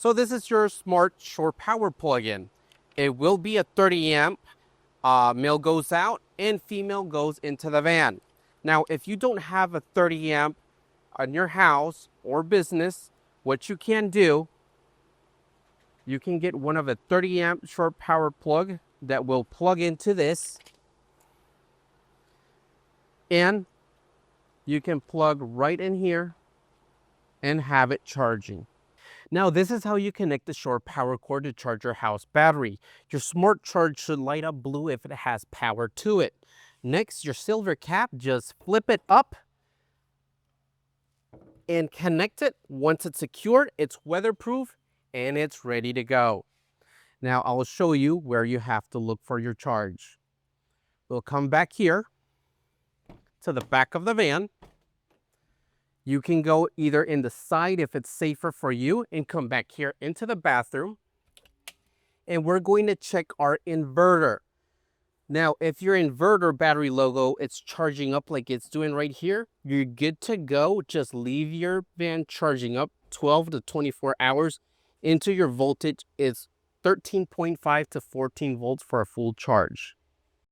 So this is your smart shore power plug-in. It will be a 30 amp. Male goes out and female goes into the van. Now, if you don't have a 30 amp on your house or business, what you can do, you can get one of a 30 amp short power plug that will plug into this, and you can plug right in here and have it charging. Now, this is how you connect the shore power cord to charge your house battery. Your smart charge should light up blue if it has power to it. Next, your silver cap, just flip it up and connect it. Once it's secured, it's weatherproof and it's ready to go. Now, I'll show you where you have to look for your charge. We'll come back here to the back of the van. You can go either in the side if it's safer for you and come back here into the bathroom. And we're going to check our inverter. Now, if your inverter battery logo, it's charging up like it's doing right here, you're good to go. Just leave your van charging up 12 to 24 hours into your voltage. It's 13.5 to 14 volts for a full charge.